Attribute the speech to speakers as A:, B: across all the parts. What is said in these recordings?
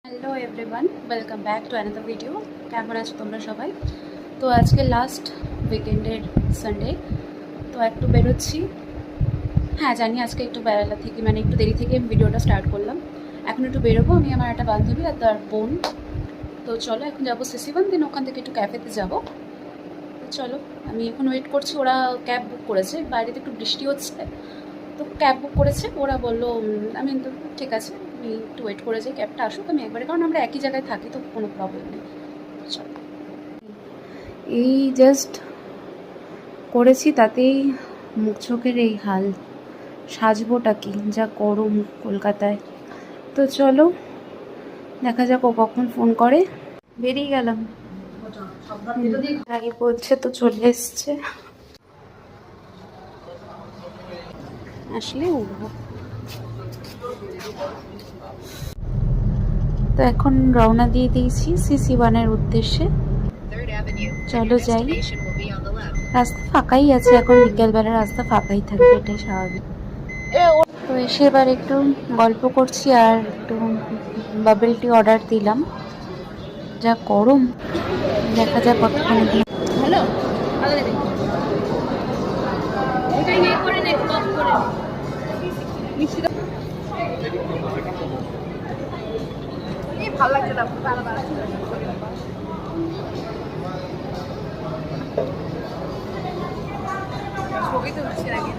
A: Hello everyone, welcome back to another video. কেমন আছো তোমরা সবাই? তো আজকে লাস্ট উইকেন্ডের সানডে, তো একটু বেরোচ্ছি। হ্যাঁ জানি আজকে একটু বেলা থেকে একটু দেরি থেকে ভিডিওটা স্টার্ট করলাম। এখন একটু বেরোবো, আমি আমার একটা বান্ধবী আর তার বোন। তো চলো এখন যাবো সিসি1, দিন ওখান থেকে একটু ক্যাফেতে যাবো। তো চলো, আমি এখন ওয়েট করছি। ওরা ক্যাব বুক করেছে, বাইরেতে একটু বৃষ্টি হচ্ছে, তো ক্যাব বুক করেছে। ওরা বললো আমি তো ঠিক আছে, আমি একটু ওয়েট করে যাই, ক্যাবটা আসুক আমি একবারে, কারণ আমরা একই জায়গায় থাকি তো কোনো প্রবলেম নেই। চলো, এই জাস্ট করেছি, তাতেই মুখ চোখের এই হাল। সাজবোটা কি যা গরম কলকাতায়। তো চলো দেখা যাক ও কখন ফোন করে। বেরিয়ে গেলাম, আগে বলছে তো চলে এসছে, আসলে উঠবো। তো এখন রওনা দিয়ে দিয়েছি সিসি1-এর উদ্দেশ্যে। চলো যাই। রাস্তা ফাঁকাই আছে, এখন বিকেলবেলা রাস্তা ফাঁকাই থাকবে, এটাই স্বাভাবিক। তো এসে এবার একটু গল্প করছি আর একটু বাবল টি অর্ডার দিলাম। যা গরম, দেখা যাক কতক্ষণ। হ্যালো, ভালো লাগছে না, ছবি তুলছি আগে।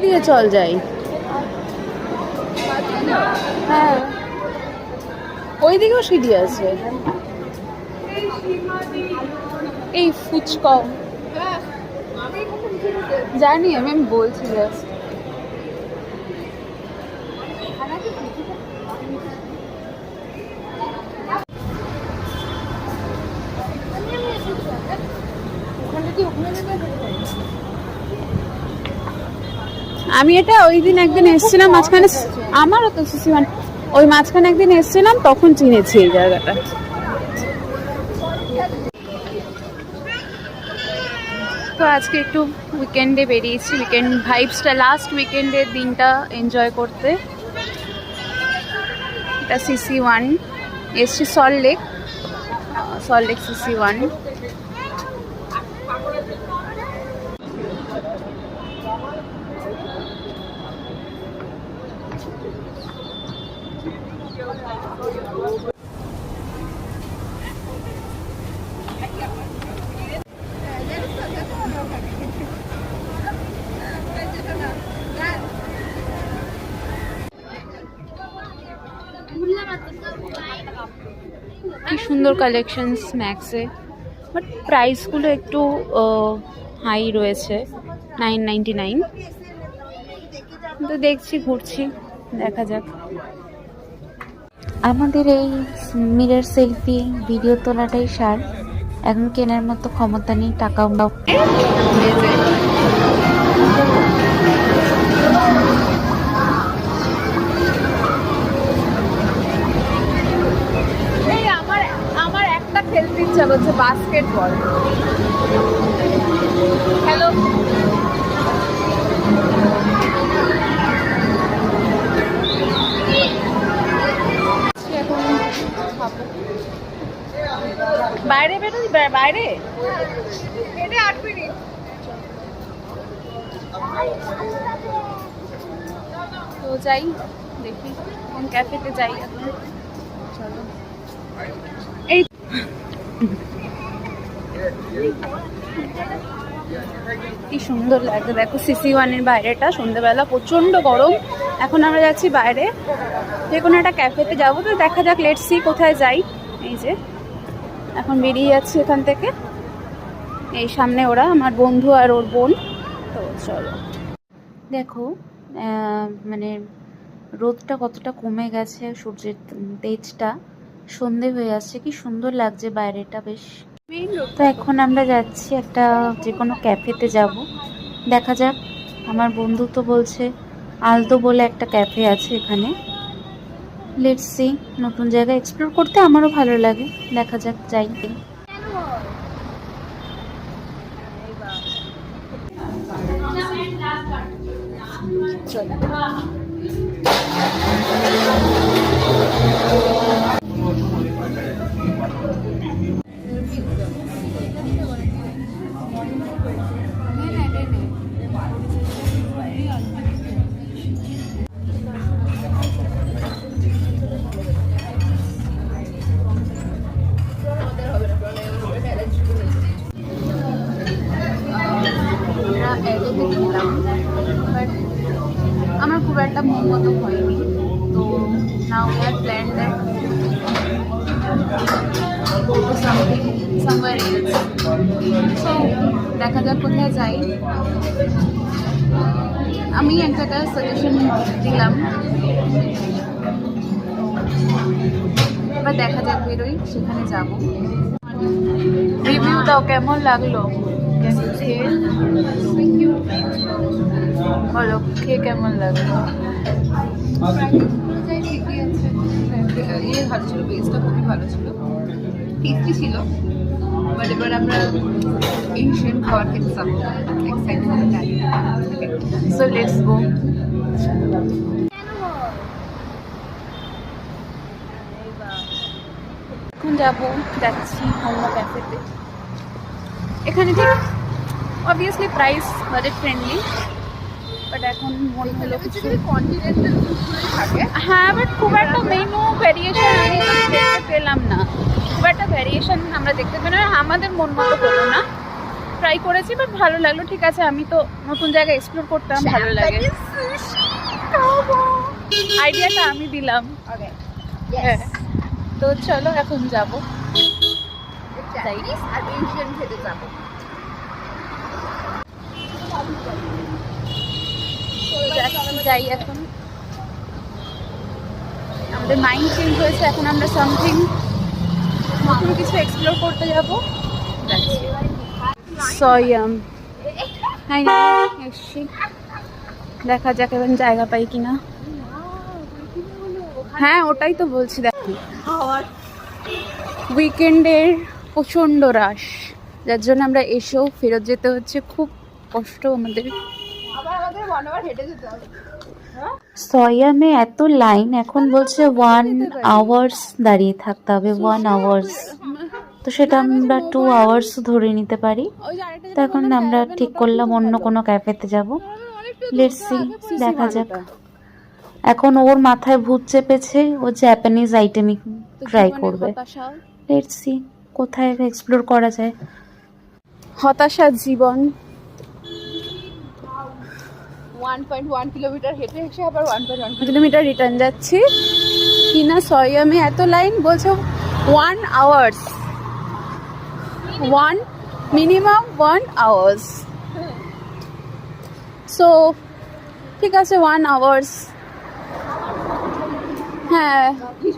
A: দিয়ে চল যাই। হ্যাঁ, ওই দিকেও সিঁড়ি আছে। এই ফুচকা জানি আমি বলছি জাস্ট। আমি এটা ওই দিন একদিন এসেছিলাম মাঝখানে, আমারও তো সিসি1, ওই মাঝখানে একদিন এসেছিলাম তখন চিনেছি এই জায়গাটা। তো আজকে একটু উইকেন্ডে বেরিয়েছি, উইকেন্ড ভাইবসটা, লাস্ট উইকেন্ডের দিনটা এনজয় করতে। এটা সিসি1, এসছি সল্টলেক সিসি1। কি সুন্দর কালেকশন স্ন্যাক্সে, বাট প্রাইসগুলো একটু হাই রয়েছে, 999। তো দেখছি, ঘুরছি, দেখা যাক। আমাদের এই মিরর সেলফি ভিডিও তোলাটাই সার, এখন কেনার মতো ক্ষমতা নেই, টাকাও না। আমার একটা খেলতে ইচ্ছা করছে, বাস্কেটবল। হ্যালো, বাইরে বেরোই, বাইরে হেঁটে 8 মিনিট। তো যাই, দেখি কোন ক্যাফেতে যাই এখন। চলো, এই কি সুন্দর লাগছে দেখো সিসি1-এর বাইরেটা। সন্ধ্যেবেলা প্রচন্ড গরম, এখন আমরা যাচ্ছি বাইরে, যে কোনো একটা ক্যাফেতে যাবো। তো দেখা যাক, লেটস সি কোথায় যাই। এই যে এখন বেরিয়ে যাচ্ছি এখান থেকে, এই সামনে ওরা, আমার বন্ধু আর ওর বোন। তো চলো, দেখো রোদটা কতটা কমে গেছে, সূর্যের তেজটা, সন্ধে হয়ে আসছে, কি সুন্দর লাগছে বাইরেটা বেশ। তো এখন আমরা যাচ্ছি একটা যে কোনো ক্যাফেতে যাব, দেখা যাক। আমার বন্ধু তো বলছে আলতো বলে একটা ক্যাফে আছে এখানে, লেটস সি, নতুন জায়গা এক্সপ্লোর করতে আমারও ভালো লাগে, দেখা যাক যাই। আমার খুব একটা মন মতো হয়নি, তো now we are plan that somewhere else. So দেখা যাক কোথায় যাই। আমি এক জায়গায় সাজেশন দিলাম, এবার দেখা যাক, বেরোই সেখানে যাব। রিভিউ দাও, কেমন লাগলো খেয়ে? বলো খেয়ে কেমন লাগলো?
B: ইয়ে ভালো ছিল, বেসটা খুবই ভালো ছিল, টেস্টি ছিল। বাট এবার আমরা এশিয়ান খাবার খেতে চাবো, এক্সাইটেড।
A: So let's go. এখন যাচ্ছি অন্য ক্যাফেতে। এখানে ঠিক obviously price budget friendly, but এখন মনে হলো কিছু
B: কন্টিনেন্টাল থাকে।
A: হ্যাঁ, বাট খুব একটা মেনু ভ্যারিয়েশন আমি তো দেখতে পেলাম না, খুব একটা ভ্যারিয়েশন আমরা দেখতে পেলাম না, আমাদের মন মতো হলো না। ট্রাই করেছি, বাট ভালো লাগলো। ঠিক আছে, আমি তো নতুন জায়গা এক্সপ্লোর করতাম, ভালো লাগে। আইডিয়াটা আমি দিলাম। হ্যাঁ, তো চলো এখন যাবো।
B: চাইনিজ আর এশিয়ান খেতে যাবো।
A: যাই এখন। আমাদের মাইন্ড চেঞ্জ হয়েছে, এখন আমরা সামথিং নতুন কিছু এক্সপ্লোর করতে যাবো। সয়াম এসছি, দেখা যাক এবার জায়গা পাই কিনা। হ্যাঁ, ওটাই তো বলছি। দেখো উইকেন্ডের প্রচণ্ড রাশ, যার জন্য আমরা এসেও ফেরত যেতে হচ্ছে, খুব কষ্ট আমাদের। সয়ামে এত লাইন, এখন বলছে 1 আওয়ার্স দাঁড়িয়ে থাকতে হবে, 1 আওয়ার্স। তো সেটা আমরা 2 আওয়ার্স ধরে নিতে পারি। তো এখন আমরা ঠিক করলাম অন্য কোনো ক্যাফেতে যাব। লেটস সি, দেখা যাক। এখন ওর মাথায় ভূত চেপেছে, ও জাপানিজ আইটেমই ট্রাই করবে। লেটস সি কোথায় এক্সপ্লোর করা যায়। হতাশার জীবন।
B: 1.1 কিলোমিটার হেঁটে এসে আবার 1.1
A: কিলোমিটার রিটার্ন যাচ্ছি কিনা। সয়ামে এত লাইন, বলছো 1 আওয়ার্স, মিনিমাম 1 আওয়ার্স। সো ঠিক আছে, 1 আওয়ার্স। হ্যাঁ,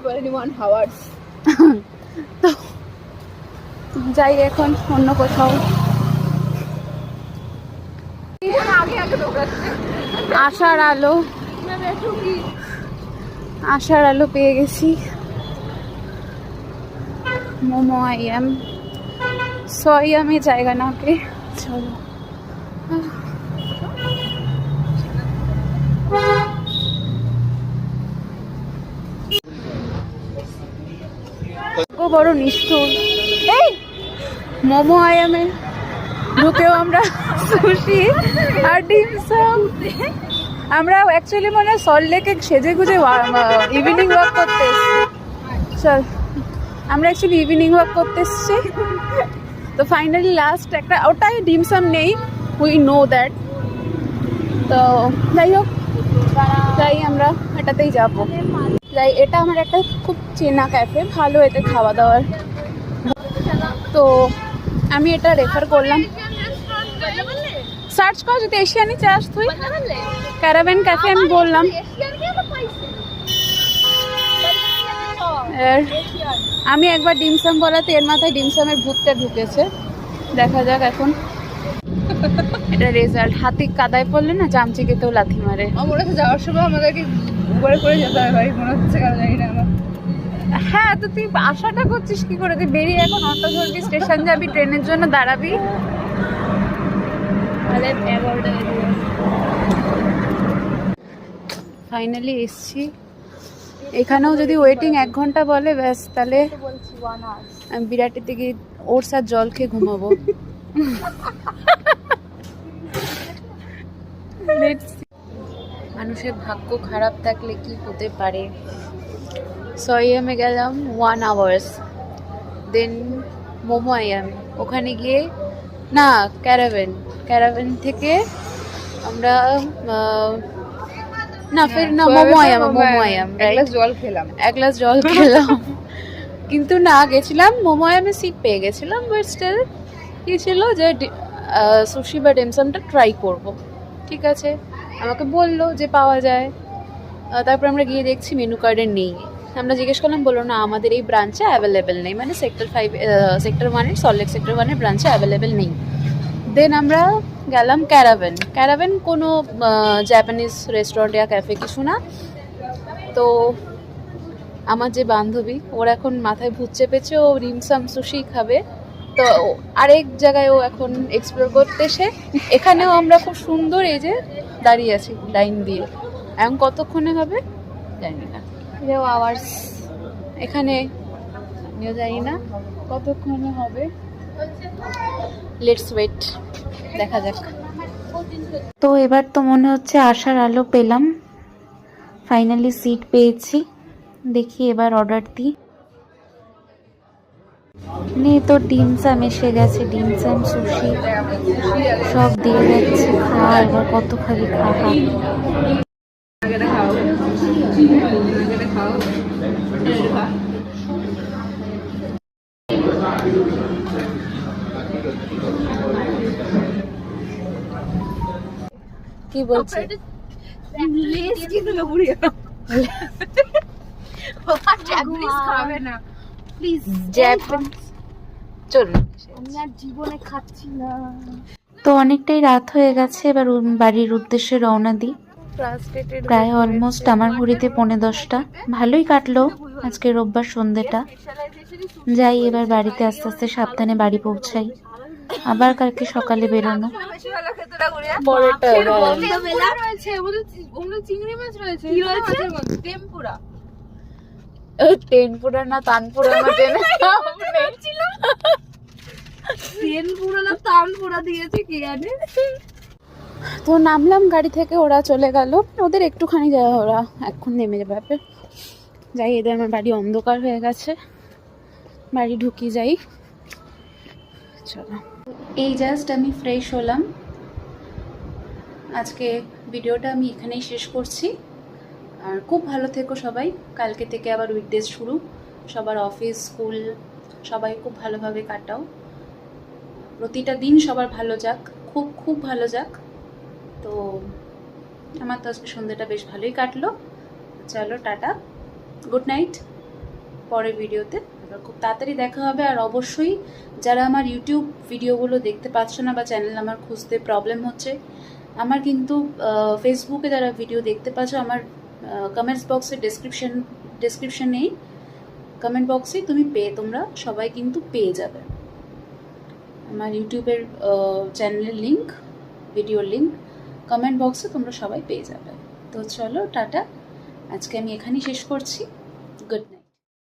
B: বলেনি 1 আওয়ার্স।
A: তো যাই এখন অন্য কোথাও। আশার আলো পেয়ে গেছি। মোমো আইএম সয়ামে জায়গা না পেয়ে চলো। ও বড় নিষ্ঠুর, এই মোমো আইএমে ঢুকেও আমরা সুশি আর ডিম সাম। আমরা অ্যাকচুয়ালি মানে সল্টলেকে সেজে গুজে ইভিনিং ওয়াক করতে এসেছি। চল, আমরা অ্যাকচুয়ালি ইভিনিং ওয়াক করতে এসেছি। তো ফাইনালি লাস্ট একটা, ওটাই ডিম সাম নেই, উই নো দ্যাট। তো যাই হোক, যাই আমরা এটাতেই যাবো। যাই, এটা আমার একটা খুব চেনা ক্যাফে, ভালো এতে খাওয়া দাওয়ার। তো আমি এটা রেফার করলাম। সার্চ কর যদি এশিয়ানি চাস তুই, ক্যারাভ্যান ক্যাফে আমি বললাম। আমি একবার ডিমসাম বলাতে এর মাথায় ডিমসামের ভূতটা ঢুকেছে। দেখা যাক এখন এটা রেজাল্ট। হাতি কাদায় পড়লে না চামচিকেতেও লাথি মারে।
B: আমরা যাওয়ার সময় আমাদেরকে উপরে করে যেতে হবে ভাই, মনে হচ্ছে কেন জানি না আমার। হ্যাঁ, তো তুই আশাটা করছিস কি করে? তুই বেরিয়ে এখন অটো ধরবি, স্টেশন যাবি, ট্রেনের জন্য দাঁড়াবি।
A: ফাইনালি এসছি। এখানেও যদি ওয়েটিং 1 ঘন্টা বলে ব্যাস, তাহলে আমি বিরাটের দিকে ওর সাথে জল খেয়ে ঘুমাবো। মানুষের ভাগ্য খারাপ থাকলে কি হতে পারে। সয়ামে গেলাম 1 আওয়ার্স, দেন মোমো আইয়াম, ওখানে গিয়ে না ক্যারাভেন থেকে আমরা না ফের না মোমো আইয়াম
B: এক গ্লাস জল খেলাম।
A: 1 গ্লাস জল খেলাম। কিন্তু না গেছিলাম মোমো আইয়ামে, সিট পেয়ে গেছিলাম, বাট স্টিল কি ছিল যে সুশি বা ডিমসামটা ট্রাই করব। ঠিক আছে, আমাকে বললো যে পাওয়া যায়। তারপর আমরা গিয়ে দেখছি মেনু কার্ডে নেই। আমরা জিজ্ঞেস করলাম, বললো না আমাদের এই ব্রাঞ্চে অ্যাভেলেবেল নেই, মানে সেক্টর 1 সল্টলেক সেক্টর 1-এর ব্রাঞ্চে অ্যাভেলেবেল নেই। দেন আমরা গেলাম ক্যারাভেন কোনো জাপানিজ রেস্টুরেন্ট বা ক্যাফে কিছু না। তো আমার যে বান্ধবী, ওর এখন মাথায় ভূত চেপেছে, ও রিমসাম সুশি খাবে। তো আরেক জায়গায় ও এখন এক্সপ্লোর করতেছে। এখানেও আমরা খুব সুন্দর এই যে দাঁড়িয়ে আছি লাইন দিয়ে, এখন কতক্ষণে হবে জানি না, আওয়ার্স এখানে আমিও জানি না কতক্ষণে হবে। লেটস ওয়েট, দেখা যাক। তো এবার তো মনে হচ্ছে আশার আলো পেলাম, ফাইনালি সিট পেয়েছি। দেখি এবার অর্ডার দিই। নে তো ডিমসাম এসে গেছে, ডিমসাম সুশি সব দিয়ে যাচ্ছে। খা এবার, কত খালি খা। কি বলছি? তো অনেকটাই রাত হয়ে গেছে, এবার বাড়ির উদ্দেশ্যে রওনা দিই। প্রায় অলমোস্ট আমার ঘড়িতে 10:45। ভালোই কাটলো আজকে রোববার সন্ধ্যেটা। যাই এবার বাড়িতে, আস্তে আস্তে সাবধানে বাড়ি পৌঁছাই, আবার কালকে সকালে বেরোনো। টেনপুরা না তানপুরা দিয়েছে কি জানে। তো নামলাম গাড়ি থেকে, ওরা চলে গেল, ওদের একটুখানি যায়, ওরা এখন নেমে যাবে। যাই, এদের আমার বাড়ি অন্ধকার হয়ে গেছে, বাড়ি ঢুকি যাই। চলো, এই জাস্ট আমি ফ্রেশ হলাম। আজকে ভিডিওটা আমি এখানেই শেষ করছি। আর খুব ভালো থেকো সবাই। কালকে থেকে আবার উইকডেজ শুরু, সবার অফিস স্কুল সবাই খুব ভালোভাবে কাটাও। প্রতিটা দিন সবার ভালো যাক, খুব খুব ভালো যাক। তো আমার তো আজকে সন্ধ্যাটা বেশ ভালোই কাটলো। চলো টাটা, গুড নাইট। পরের ভিডিওতে আবার খুব তাড়াতাড়ি দেখা হবে। আর অবশ্যই যারা আমার ইউটিউব ভিডিওগুলো দেখতে পাচ্ছ না বা চ্যানেল আমার খুঁজতে প্রবলেম হচ্ছে, আমার কিন্তু ফেসবুকে যারা ভিডিও দেখতে পাচ্ছ, আমার কমেন্টস বক্সে ডেসক্রিপশন নেই, কমেন্ট বক্সে তোমরা সবাই কিন্তু পেয়ে যাবে আমার ইউটিউবের চ্যানেলের লিঙ্ক, ভিডিওর লিঙ্ক কমেন্ট বক্সে তোমরা সবাই পেয়ে যাবে। তো চলো টাটা, আজকে আমি এখানেই শেষ করছি। Good night.